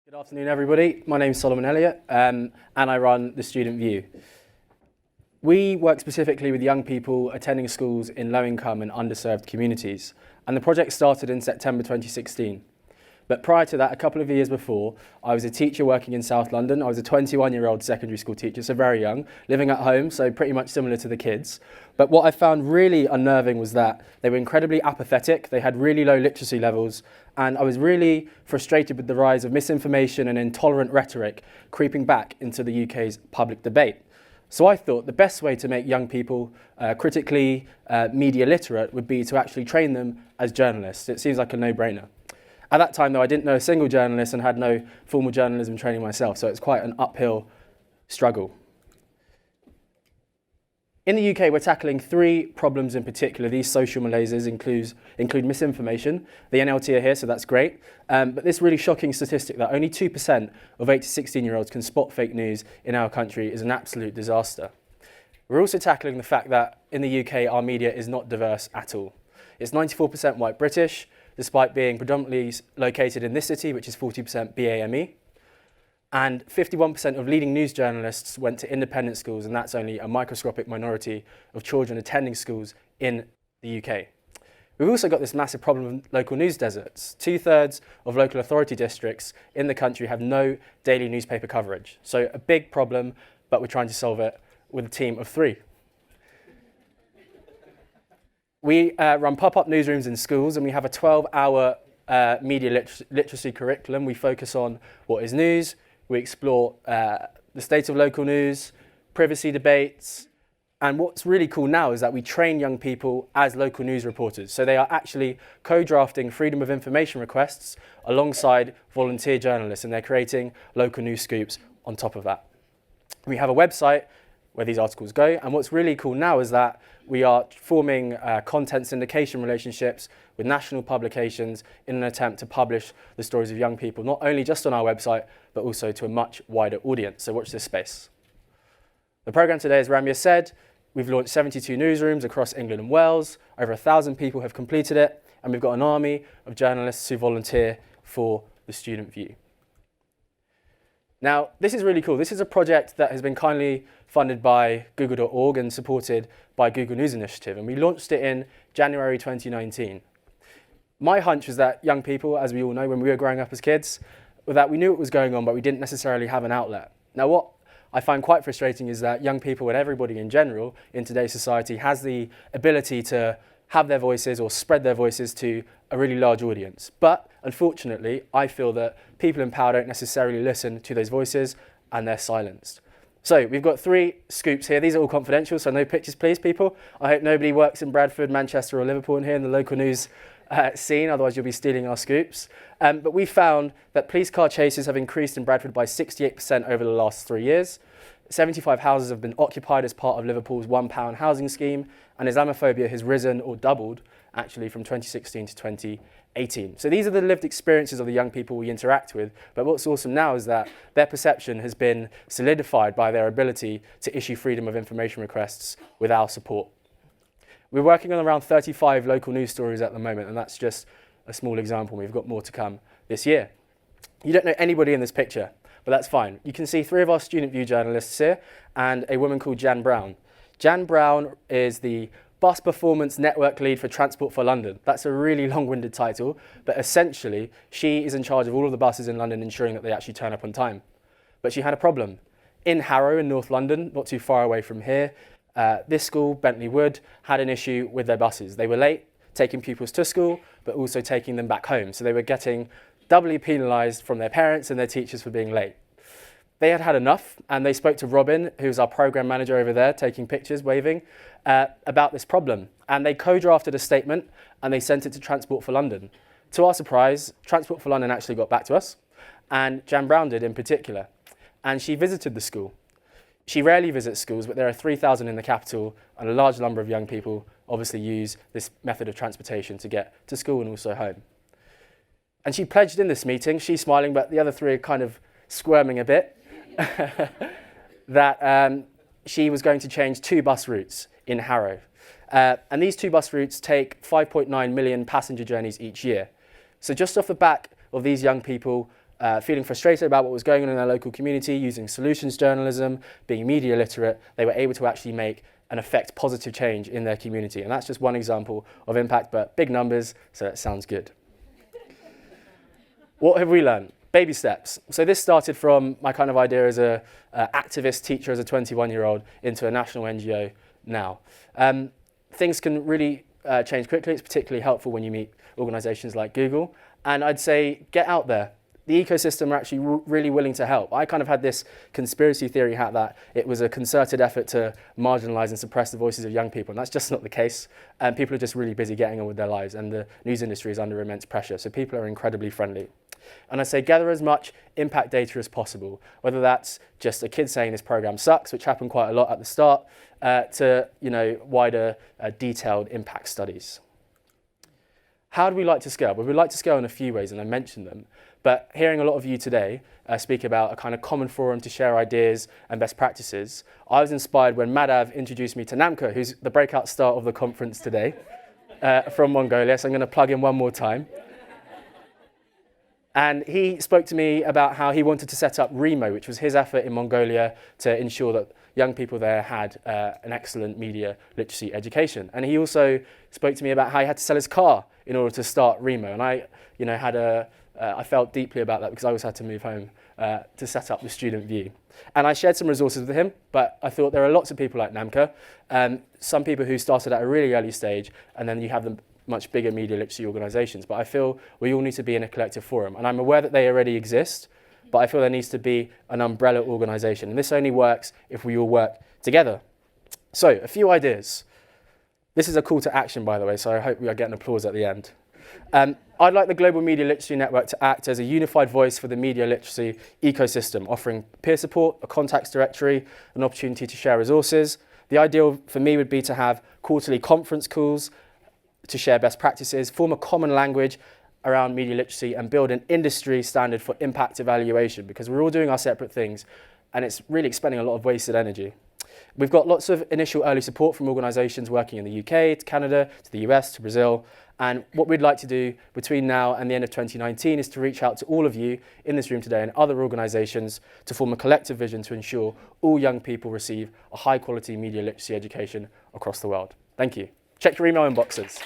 Good afternoon, everybody. My name is Solomon Elliott, and I run the Student View. We work specifically with young people attending schools in low-income and underserved communities, and the project started in September 2016. But prior to that, a couple of years before, I was a teacher working in South London. I was a 21-year-old secondary school teacher, so very young, living at home, so pretty much similar to the kids. But what I found really unnerving was that they were incredibly apathetic, they had really low literacy levels, and I was really frustrated with the rise of misinformation and intolerant rhetoric creeping back into the UK's public debate. So I thought the best way to make young people critically media literate would be to actually train them as journalists. It seems like a no-brainer. At that time, though, I didn't know a single journalist and had no formal journalism training myself, so it's quite an uphill struggle. In the UK, we're tackling three problems in particular. These social malaises include misinformation. The NLT are here, so that's great. But this really shocking statistic that only 2% of 8 to 16-year-olds can spot fake news in our country is an absolute disaster. We're also tackling the fact that in the UK, our media is not diverse at all. It's 94% white British, despite being predominantly located in this city, which is 40% BAME. And 51% of leading news journalists went to independent schools, and that's only a microscopic minority of children attending schools in the UK. We've also got this massive problem of local news deserts. 2/3 of local authority districts in the country have no daily newspaper coverage. So a big problem, but we're trying to solve it with a team of 3. We run pop-up newsrooms in schools, and we have a 12-hour media literacy curriculum. We focus on what is news. We explore the state of local news, privacy debates, and what's really cool now is that we train young people as local news reporters. So they are actually co-drafting freedom of information requests alongside volunteer journalists, and they're creating local news scoops on top of that. We have a website where these articles go, and what's really cool now is that we are forming content syndication relationships with national publications in an attempt to publish the stories of young people, not only just on our website, but also to a much wider audience. So watch this space. The programme today, as Ramya said, we've launched 72 newsrooms across England and Wales. Over 1,000 people have completed it, and we've got an army of journalists who volunteer for the Student View. Now, this is really cool. This is a project that has been kindly funded by Google.org and supported by Google News Initiative, and we launched it in January 2019. My hunch was that young people, as we all know when we were growing up as kids, that we knew what was going on, but we didn't necessarily have an outlet. Now, what I find quite frustrating is that young people and everybody in general in today's society has the ability to have their voices or spread their voices to a really large audience. But unfortunately, I feel that people in power don't necessarily listen to those voices and they're silenced. So we've got 3 scoops here. These are all confidential, so no pictures, please, people. I hope nobody works in Bradford, Manchester or Liverpool in here in the local news scene, otherwise you'll be stealing our scoops. But we found that police car chases have increased in Bradford by 68% over the last 3 years. 75 houses have been occupied as part of Liverpool's £1 housing scheme, and Islamophobia has risen or doubled actually from 2016 to 2018. So these are the lived experiences of the young people we interact with, but what's awesome now is that their perception has been solidified by their ability to issue freedom of information requests with our support. We're working on around 35 local news stories at the moment, and that's just a small example. We've got more to come this year. You don't know anybody in this picture, but that's fine. You can see 3 of our Student View journalists here and a woman called Jan Brown. Jan Brown is the Bus Performance Network Lead for Transport for London. That's a really long-winded title, but essentially she is in charge of all of the buses in London, ensuring that they actually turn up on time. But she had a problem. In Harrow in North London, not too far away from here, this school, Bentley Wood, had an issue with their buses. They were late, taking pupils to school, but also taking them back home. So they were getting doubly penalised from their parents and their teachers for being late. They had had enough, and they spoke to Robin, who's our programme manager over there, taking pictures, waving, about this problem. And they co-drafted a statement, and they sent it to Transport for London. To our surprise, Transport for London actually got back to us, and Jan Brown did in particular. And she visited the school. She rarely visits schools, but there are 3,000 in the capital, and a large number of young people obviously use this method of transportation to get to school and also home. And she pledged in this meeting, she's smiling, but the other 3 are kind of squirming a bit, that she was going to change 2 bus routes in Harrow. And these 2 bus routes take 5.9 million passenger journeys each year. So just off the back of these young people feeling frustrated about what was going on in their local community, using solutions journalism, being media literate, they were able to actually make and affect positive change in their community. And that's just one example of impact, but big numbers, so it sounds good. What have we learned? Baby steps. So this started from my kind of idea as an activist teacher as a 21-year-old into a national NGO now. Things can really change quickly. It's particularly helpful when you meet organisations like Google. And I'd say get out there. The ecosystem are actually really willing to help. I kind of had this conspiracy theory hat that it was a concerted effort to marginalise and suppress the voices of young people, and that's just not the case. People are just really busy getting on with their lives, and the news industry is under immense pressure, so people are incredibly friendly. And I say gather as much impact data as possible, whether that's just a kid saying this program sucks, which happened quite a lot at the start, to wider detailed impact studies. How do we like to scale? Well, we like to scale in a few ways, and I mentioned them. But hearing a lot of you today speak about a kind of common forum to share ideas and best practices, I was inspired when Madhav introduced me to Namka, who's the breakout star of the conference today, from Mongolia. So I'm going to plug in one more time. And he spoke to me about how he wanted to set up REMO, which was his effort in Mongolia to ensure that young people there had an excellent media literacy education. And he also spoke to me about how he had to sell his car in order to start REMO. And I felt deeply about that because I always had to move home to set up the Student View. And I shared some resources with him, but I thought there are lots of people like Namka, some people who started at a really early stage, and then you have the much bigger media literacy organisations. But I feel we all need to be in a collective forum. And I'm aware that they already exist, but I feel there needs to be an umbrella organisation. And this only works if we all work together. So, a few ideas. This is a call to action, by the way, so I hope we are getting applause at the end. I'd like the Global Media Literacy Network to act as a unified voice for the media literacy ecosystem, offering peer support, a contacts directory, an opportunity to share resources. The ideal for me would be to have quarterly conference calls to share best practices, form a common language around media literacy, and build an industry standard for impact evaluation, because we're all doing our separate things and it's really expending a lot of wasted energy. We've got lots of initial early support from organisations working in the UK, to Canada, to the US, to Brazil. And what we'd like to do between now and the end of 2019 is to reach out to all of you in this room today and other organisations to form a collective vision to ensure all young people receive a high quality media literacy education across the world. Thank you. Check your email inboxes.